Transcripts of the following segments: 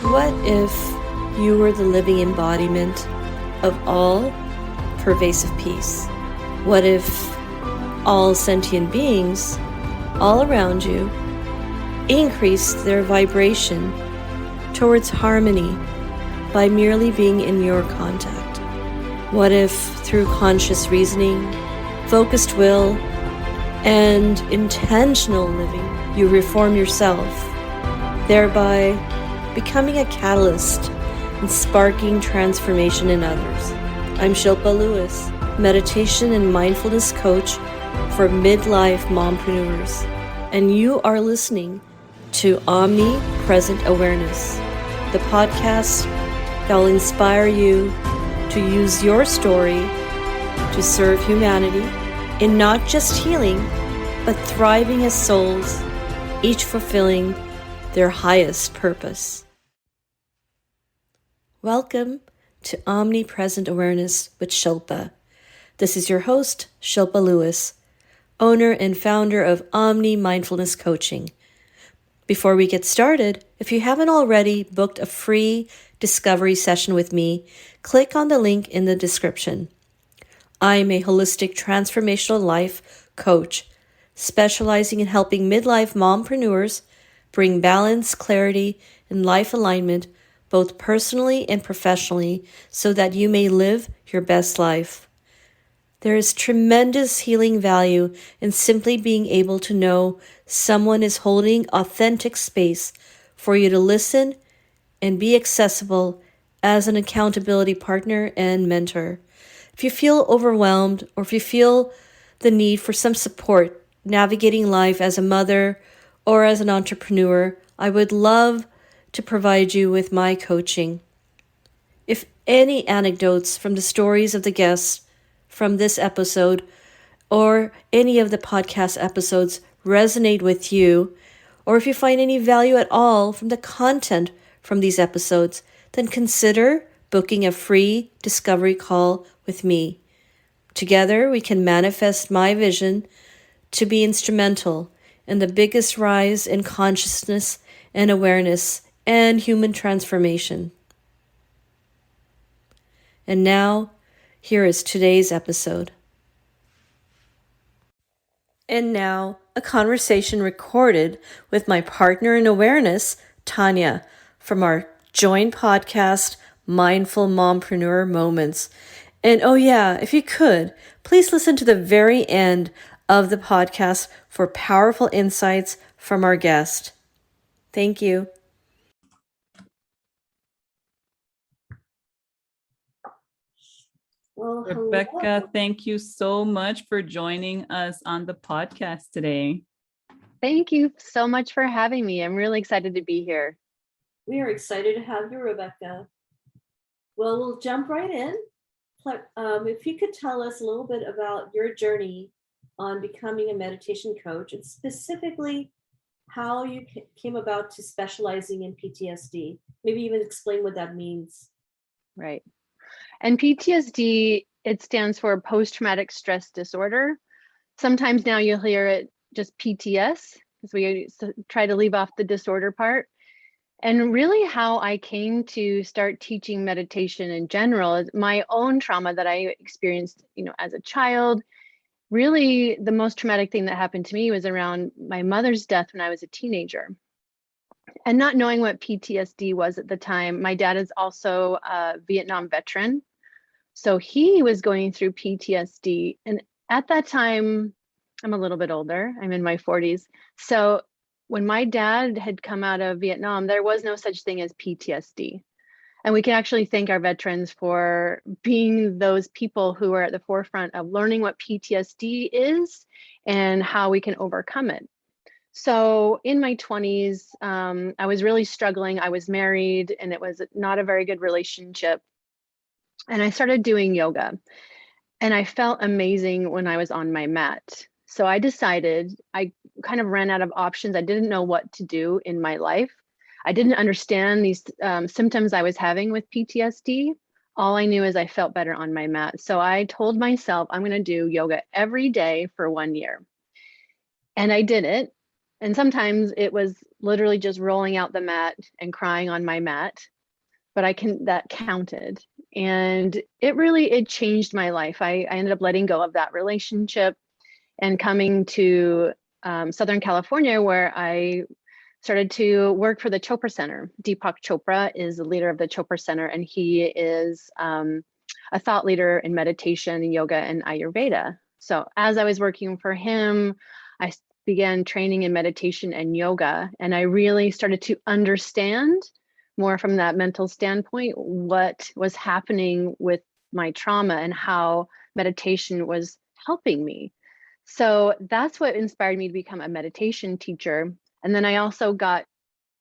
What if you were the living embodiment of all pervasive peace? What if all sentient beings all around you increased their vibration towards harmony by merely being in your contact? What if through conscious reasoning, focused will, and intentional living, you reform yourself, thereby becoming a catalyst and sparking transformation in others? I'm Chopra Lewis, meditation and mindfulness coach for midlife mompreneurs, and you are listening to Omnipresent Awareness, the podcast that will inspire you to use your story to serve humanity in not just healing, but thriving as souls, each fulfilling their highest purpose. Welcome to Omnipresent Awareness with Shilpa. This is your host, Shilpa Lewis, owner and founder of Omni Mindfulness Coaching. Before we get started, if you haven't already booked a free discovery session with me, click on the link in the description. I'm a holistic transformational life coach, specializing in helping midlife mompreneurs bring balance, clarity, and life alignment, both personally and professionally, so that you may live your best life. There is tremendous healing value in simply being able to know someone is holding authentic space for you to listen and be accessible as an accountability partner and mentor. If you feel overwhelmed, or if you feel the need for some support navigating life as a mother or as an entrepreneur, I would love to provide you with my coaching. If any anecdotes from the stories of the guests from this episode or any of the podcast episodes resonate with you, or if you find any value at all from the content from these episodes, then consider booking a free discovery call with me. Together, we can manifest my vision to be instrumental in the biggest rise in consciousness and awareness and human transformation. And now, here is today's episode. And now, a conversation recorded with my partner in awareness, Tanya, from our joint podcast, Mindful Mompreneur Moments. And oh yeah, if you could, please listen to the very end of the podcast for powerful insights from our guest. Thank you. Well, Rebecca, thank you so much for joining us on the podcast today. Thank you so much for having me. I'm really excited to be here. We are excited to have you, Rebecca. Well, we'll jump right in. If you could tell us a little bit about your journey on becoming a meditation coach, and specifically how you came about to specializing in PTSD. Maybe even explain what that means. Right. And PTSD, it stands for post-traumatic stress disorder. Sometimes now you'll hear it just PTS, because we try to leave off the disorder part. And really how I came to start teaching meditation in general is my own trauma that I experienced, as a child. Really, the most traumatic thing that happened to me was around my mother's death when I was a teenager. And not knowing what PTSD was at the time, my dad is also a Vietnam veteran. So he was going through PTSD. And at that time, I'm a little bit older, I'm in my 40s. So when my dad had come out of Vietnam, there was no such thing as PTSD. And we can actually thank our veterans for being those people who are at the forefront of learning what PTSD is and how we can overcome it. So in my 20s, I was really struggling. I was married and it was not a very good relationship. And I started doing yoga and I felt amazing when I was on my mat. So I decided, I kind of ran out of options. I didn't know what to do in my life. I didn't understand these symptoms I was having with PTSD. All I knew is I felt better on my mat. So I told myself I'm going to do yoga every day for 1 year. And I did it. And sometimes it was literally just rolling out the mat and crying on my mat, but that counted. And it changed my life. I ended up letting go of that relationship and coming to Southern California, where I started to work for the Chopra Center. Deepak Chopra is the leader of the Chopra Center, and he is a thought leader in meditation, yoga, and Ayurveda. So as I was working for him, I began training in meditation and yoga, and I really started to understand more from that mental standpoint what was happening with my trauma and how meditation was helping me. So that's what inspired me to become a meditation teacher. And then I also got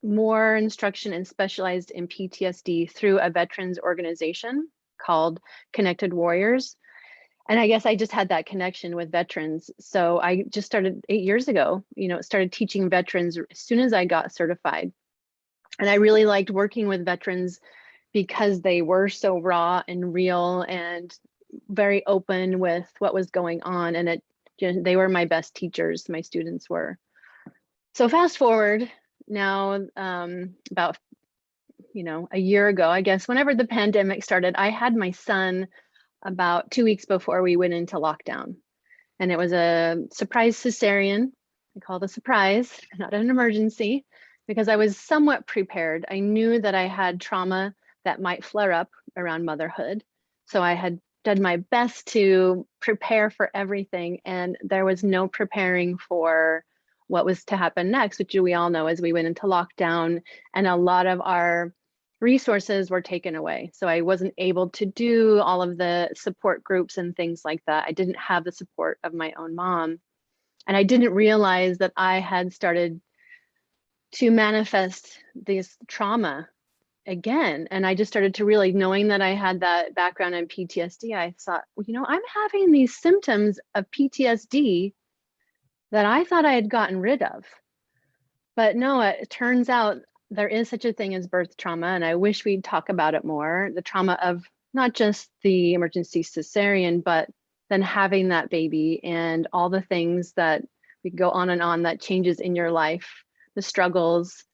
more instruction and specialized in PTSD through a veterans organization called Connected Warriors. And I guess I just had that connection with veterans. So I just started 8 years ago, started teaching veterans as soon as I got certified. And I really liked working with veterans because they were so raw and real and very open with what was going on. And they were my best teachers, my students were. So fast forward now, about a year ago, I guess, whenever the pandemic started, I had my son about 2 weeks before we went into lockdown. And it was a surprise cesarean. I call it a surprise, not an emergency, because I was somewhat prepared. I knew that I had trauma that might flare up around motherhood. So I had done my best to prepare for everything. And there was no preparing for what was to happen next, which we all know as we went into lockdown, and a lot of our resources were taken away. So I wasn't able to do all of the support groups and things like that. I didn't have the support of my own mom. And I didn't realize that I had started to manifest this trauma again. And I just started to really, knowing that I had that background in PTSD, I thought, I'm having these symptoms of PTSD that I thought I had gotten rid of. But no, it turns out there is such a thing as birth trauma. And I wish we'd talk about it more. The trauma of not just the emergency cesarean, but then having that baby and all the things that we go on and on that changes in your life, the struggles,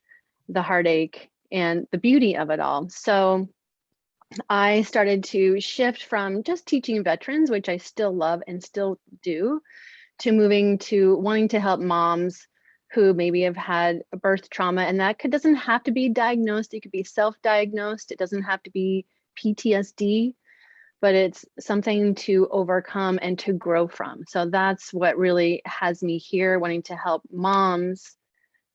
the heartache, and the beauty of it all. So I started to shift from just teaching veterans, which I still love and still do, to moving to wanting to help moms who maybe have had a birth trauma. And that doesn't have to be diagnosed. It could be self-diagnosed. It doesn't have to be PTSD, but it's something to overcome and to grow from. So that's what really has me here, wanting to help moms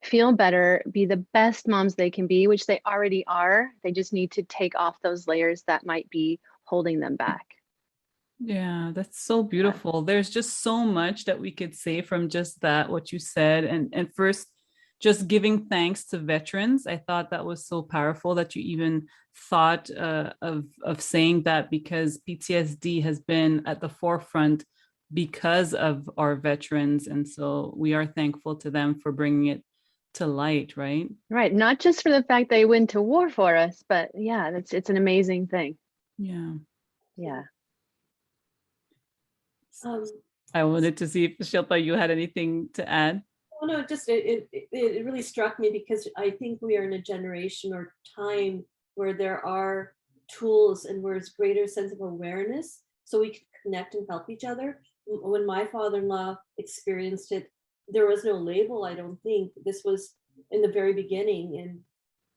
feel better, be the best moms they can be, which they already are. They just need to take off those layers that might be holding them back. Yeah, that's so beautiful. There's just so much that we could say from just that, what you said. And first, just giving thanks to veterans. I thought that was so powerful that you even thought of saying that, because PTSD has been at the forefront because of our veterans. And so we are thankful to them for bringing it to light, right? Right. Not just for the fact they went to war for us, but yeah, it's an amazing thing. Yeah. Yeah. I wanted to see if Shilpa, you had anything to add. Oh no, just it really struck me because I think we are in a generation or time where there are tools and where it's greater sense of awareness, so we can connect and help each other. When my father-in-law experienced it, there was no label. I don't think this was in the very beginning, and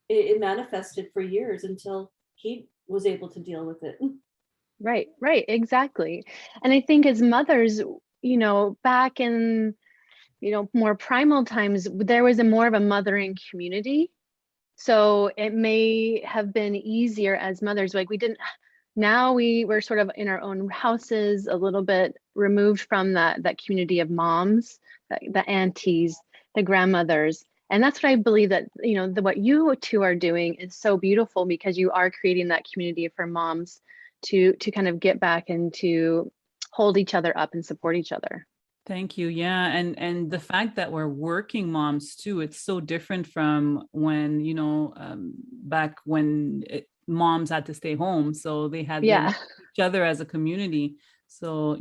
it manifested for years until he was able to deal with it. Right, exactly. And I think as mothers, back in, more primal times, there was more of a mothering community. So it may have been easier as mothers. Like now we're sort of in our own houses, a little bit removed from that community of moms, the aunties, the grandmothers. And that's what I believe that, what you two are doing is so beautiful, because you are creating that community for moms to kind of get back and to hold each other up and support each other. Thank you. Yeah. And the fact that we're working moms too, it's so different from when, back when moms had to stay home. So they had each other as a community. So,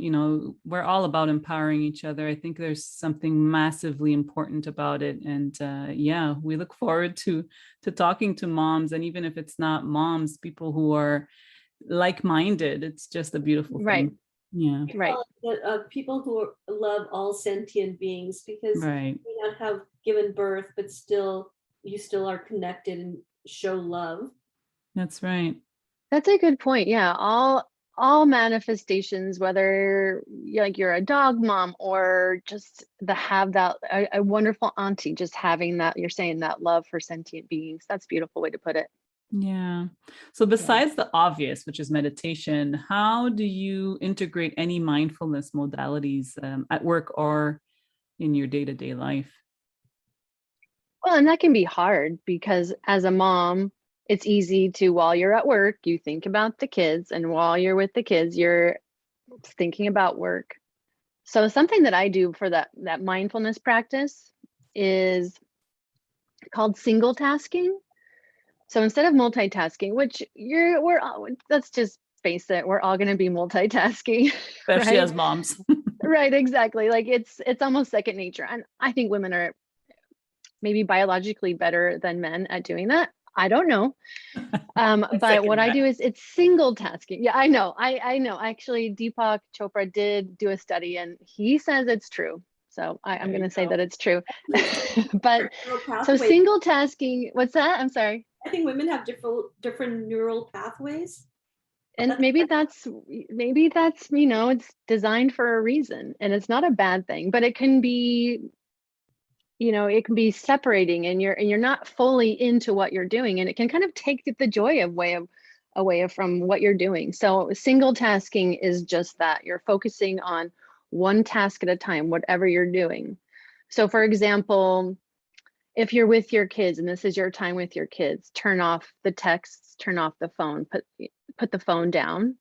we're all about empowering each other. I think there's something massively important about it. And yeah, we look forward to talking to moms. And even if it's not moms, people who are like-minded, it's just a beautiful Right. thing. Yeah. Right. People who love all sentient beings, because Right. you may not have given birth, but you still are connected and show love. That's right. That's a good point. Yeah, all manifestations, whether like you're a dog mom or just have that a wonderful auntie, just having that, you're saying that love for sentient beings. That's a beautiful way to put it. Yeah. So besides the obvious, which is meditation, how do you integrate any mindfulness modalities at work or in your day-to-day life? Well, and that can be hard because as a mom, it's easy to, while you're at work, you think about the kids, and while you're with the kids, you're thinking about work. So something that I do for that mindfulness practice is called single tasking. So instead of multitasking, which let's just face it, we're all going to be multitasking, Especially right? as moms. Right, exactly. Like it's almost second nature. And I think women are maybe biologically better than men at doing that. I don't know. But what I do is it's single tasking. Yeah, I know. I know. Actually, Deepak Chopra did do a study and he says it's true. So I'm going to say that it's true. But so single tasking, what's that? I'm sorry. I think women have different neural pathways. And maybe that's, it's designed for a reason, and it's not a bad thing, but it can be, it can be separating, and you're not fully into what you're doing, and it can kind of take the joy away from what you're doing. So single tasking is just that. You're focusing on one task at a time, whatever you're doing. So for example, if you're with your kids and this is your time with your kids, turn off the texts, turn off the phone, put the phone down.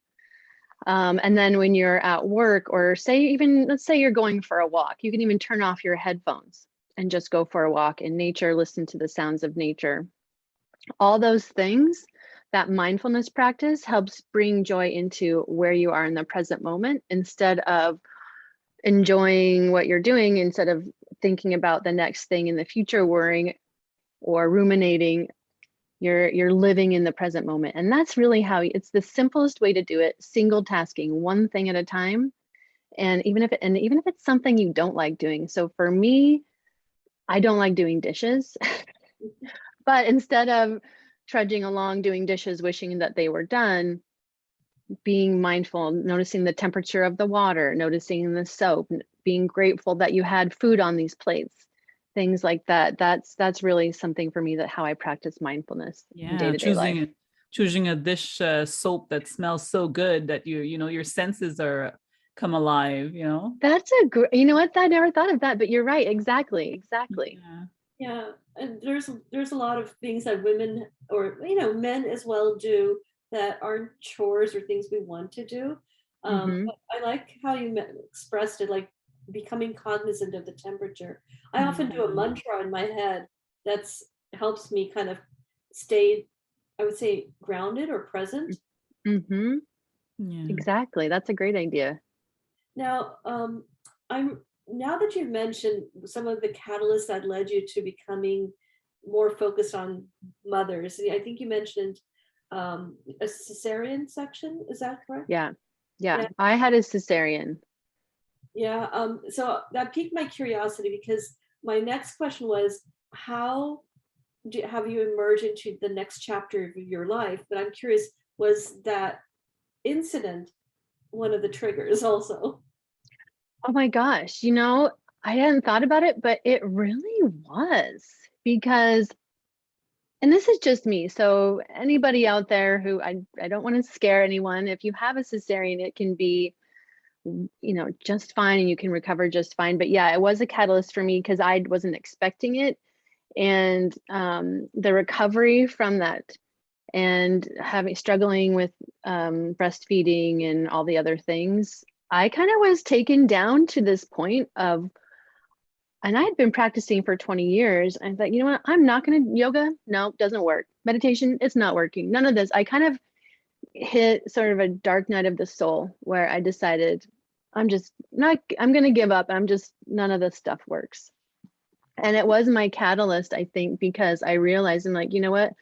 And then when you're at work, or let's say you're going for a walk, you can even turn off your headphones and just go for a walk in nature, listen to the sounds of nature. All those things, that mindfulness practice helps bring joy into where you are in the present moment, instead of enjoying what you're doing, instead of thinking about the next thing in the future, worrying or ruminating. You're living in the present moment. And that's really it's the simplest way to do it. Single tasking, one thing at a time. And even if it's something you don't like doing. So for me, I don't like doing dishes, but instead of trudging along doing dishes, wishing that they were done, being mindful, noticing the temperature of the water, noticing the soap, being grateful that you had food on these plates, things like that. That's really something for me, that how I practice mindfulness in day-to-day life. Choosing a dish soap that smells so good that your senses are come alive. That's you know what? I never thought of that, but you're right. Exactly. Yeah, and there's a lot of things that women, or men as well, do that aren't chores or things we want to do. But I like how you expressed it, like becoming cognizant of the temperature. I often do a mantra in my head that's helps me kind of stay, I would say, grounded or present. Yeah. Exactly. That's a great idea. Now, now that you've mentioned some of the catalysts that led you to becoming more focused on mothers, I think you mentioned a cesarean section. Is that correct? Yeah. I had a cesarean. Yeah. So that piqued my curiosity, because my next question was, how have you emerged into the next chapter of your life? But I'm curious, was that incident one of the triggers also? Oh my gosh, I hadn't thought about it, but it really was, because, and this is just me, so anybody out there who, I don't want to scare anyone. If you have a cesarean, it can be, just fine, and you can recover just fine. But yeah, it was a catalyst for me because I wasn't expecting it. And the recovery from that, and struggling with breastfeeding and all the other things, I kind of was taken down to this point of, and I had been practicing for 20 years. I thought, you know what, I'm not going to yoga. No, doesn't work. Meditation, it's not working. None of this. I kind of hit sort of a dark night of the soul where I decided I'm going to give up. None of this stuff works. And it was my catalyst, I think, because I realized I'm like, you know what,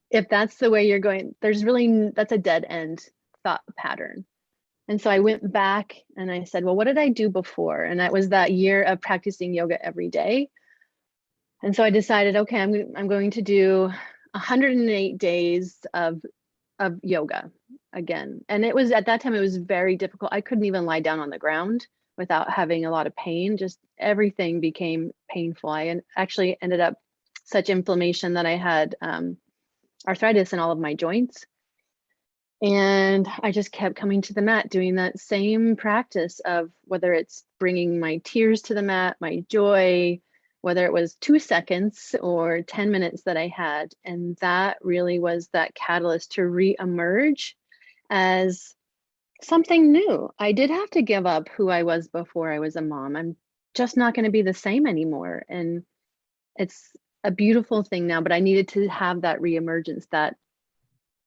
if that's the way you're going, that's a dead end thought pattern. And so I went back and I said, well, what did I do before? And that was that year of practicing yoga every day. And so I decided, okay, I'm going to do 108 days of yoga again. And it was, at that time, it was very difficult. I couldn't even lie down on the ground without having a lot of pain. Just everything became painful. I actually ended up such inflammation that I had arthritis in all of my joints. And I just kept coming to the mat, doing that same practice of whether it's bringing my tears to the mat, my joy, whether it was 2 seconds or 10 minutes that I had. And that really was that catalyst to re-emerge as something new. I did have to give up who I was before I was a mom. I'm just not going to be the same anymore. And it's a beautiful thing now, but I needed to have that re-emergence, that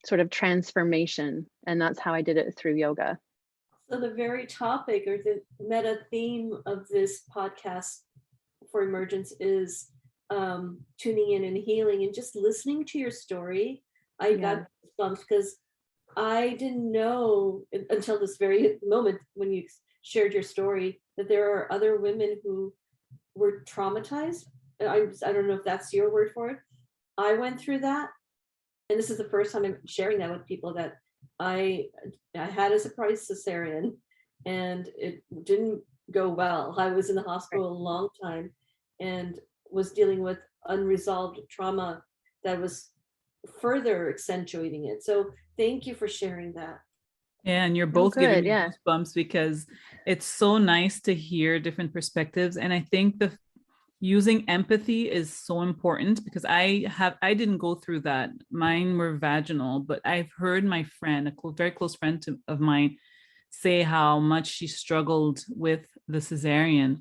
sort of transformation. And that's how I did it through yoga. So the very topic or the meta theme of this podcast for emergence is tuning in and healing, and just listening to your story. I got bumps because I didn't know until this very moment when you shared your story that there are other women who were traumatized. I don't know if that's your word for it. I went through that. And this is the first time I'm sharing that with people, that I had a surprise cesarean and it didn't go well. I was in the hospital a long time and was dealing with unresolved trauma that was further accentuating it. So thank you for sharing that. Yeah, and you're both giving me yeah. goosebumps because it's so nice to hear different perspectives. And I think using empathy is so important because I didn't go through that. Mine were vaginal, but I've heard my friend, a very close friend of mine, say how much she struggled with the cesarean.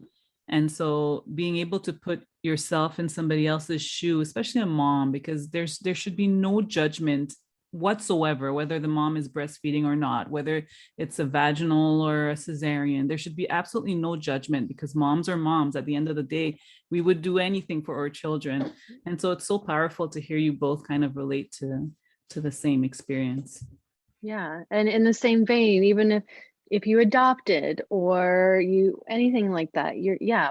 And so being able to put yourself in somebody else's shoe, especially a mom, because there should be no judgment whatsoever, whether the mom is breastfeeding or not, whether it's a vaginal or a cesarean. There should be absolutely no judgment because moms are moms. At the end of the day, we would do anything for our children. And so it's so powerful to hear you both kind of relate to the same experience. Yeah. And in the same vein, even if you adopted or you anything like that,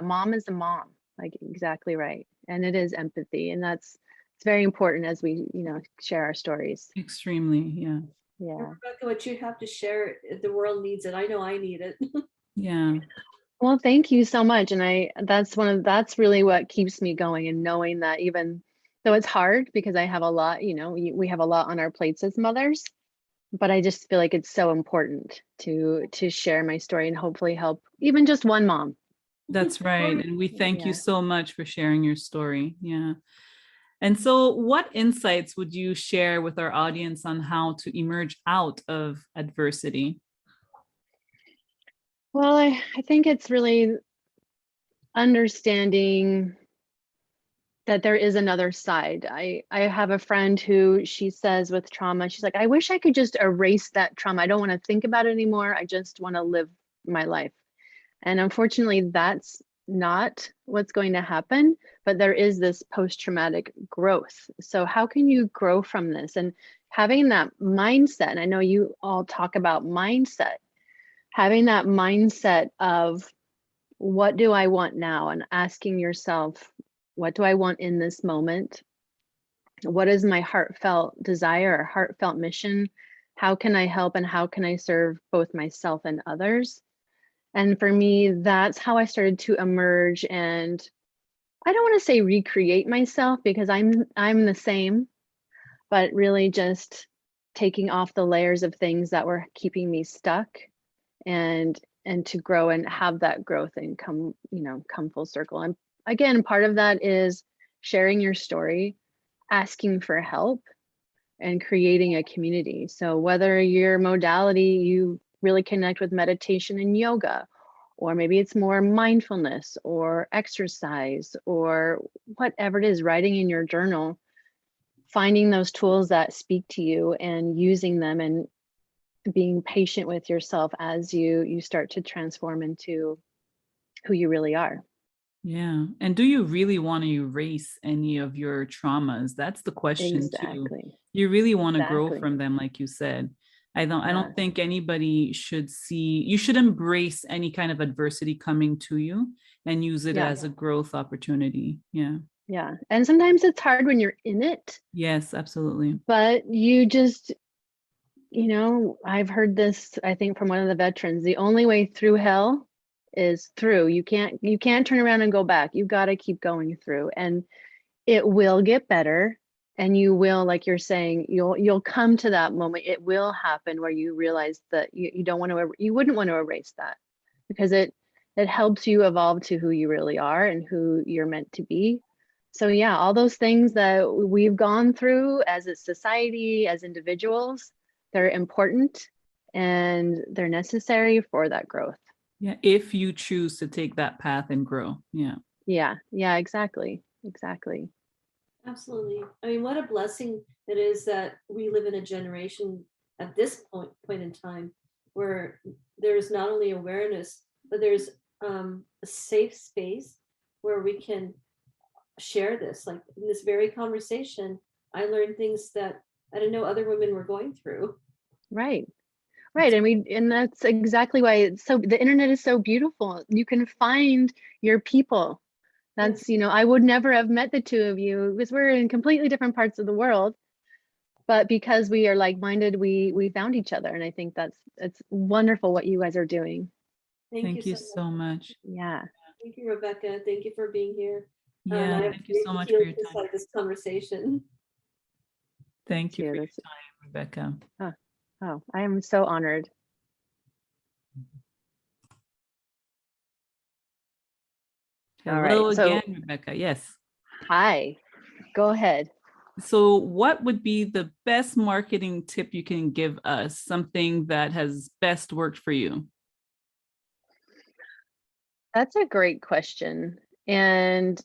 mom is a mom, like exactly right. And it is empathy. And it's very important as we, share our stories. Extremely. Yeah. Yeah. Rebecca, what you have to share, the world needs it. I know I need it. Yeah. Well, thank you so much. And that's really what keeps me going, and knowing that even though it's hard because I have a lot, we have a lot on our plates as mothers, but I just feel like it's so important to share my story and hopefully help even just one mom. That's right. And we thank you Yeah. so much for sharing your story. Yeah. And so what insights would you share with our audience on how to emerge out of adversity? Well, I think it's really understanding that there is another side. I have a friend who, she says with trauma, she's like, I wish I could just erase that trauma. I don't want to think about it anymore. I just want to live my life. And unfortunately, that's not what's going to happen, but there is this post-traumatic growth. So how can you grow from this? And having that mindset, and I know you all talk about mindset, having that mindset of what do I want now? And asking yourself, what do I want in this moment? What is my heartfelt desire or heartfelt mission? How can I help and how can I serve both myself and others? And for me, that's how I started to emerge. And I don't want to say recreate myself because I'm the same, but really just taking off the layers of things that were keeping me stuck, and to grow and have that growth and come full circle. And again, part of that is sharing your story, asking for help, and creating a community. So whether your modality, you really connect with meditation and yoga, or maybe it's more mindfulness or exercise or whatever it is, writing in your journal, finding those tools that speak to you and using them and being patient with yourself as you start to transform into who you really are. Yeah. And do you really want to erase any of your traumas? That's the question too. Exactly. You really want to grow Exactly. from them, like you said. I Yeah. don't think anybody should you should embrace any kind of adversity coming to you and use it Yeah. as a growth opportunity. Yeah. Yeah. And sometimes it's hard when you're in it, Yes, absolutely. but you just, I've heard this, I think, from one of the veterans. The only way through hell is through. You can't turn around and go back. You got to keep going through, and it will get better. And you will, like you're saying, you'll come to that moment. It will happen where you realize that you wouldn't want to erase that, because it helps you evolve to who you really are and who you're meant to be. So yeah, all those things that we've gone through as a society, as individuals, they're important and they're necessary for that growth. Yeah. If you choose to take that path and grow. Yeah. Yeah, exactly. Exactly. Absolutely. I mean, what a blessing it is that we live in a generation at this point in time where there's not only awareness, but there's a safe space where we can share this. Like in this very conversation, I learned things that I didn't know other women were going through. Right. And that's exactly why the internet is so beautiful. You can find your people. That's, I would never have met the two of you because we're in completely different parts of the world. But because we are like-minded, we found each other. And I think it's wonderful what you guys are doing. Thank you so much. Yeah. Thank you, Rebecca. Thank you for being here. Yeah. Thank you so much for your time. This conversation. Thank you for your time, Rebecca. Oh, I am so honored. Hello again, Rebecca. Yes. Hi, go ahead. So what would be the best marketing tip you can give us? Something that has best worked for you? That's a great question. And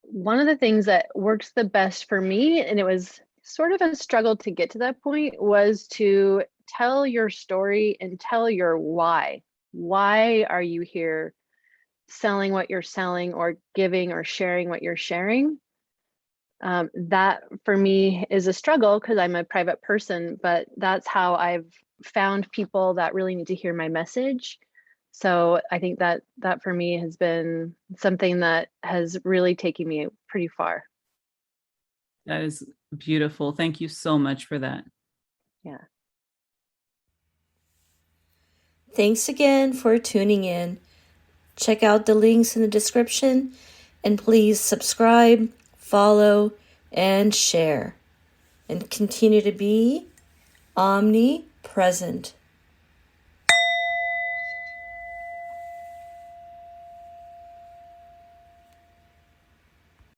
one of the things that works the best for me, and it was sort of a struggle to get to that point, was to tell your story and tell your why. Why are you here selling what you're selling or giving or sharing what you're sharing? That for me is a struggle because I'm a private person, but that's how I've found people that really need to hear my message. So I think that for me has been something that has really taken me pretty far. That is beautiful. Thank you so much for that. Yeah. Thanks again for tuning in. Check out the links in the description and please subscribe, follow, and share. And continue to be omnipresent.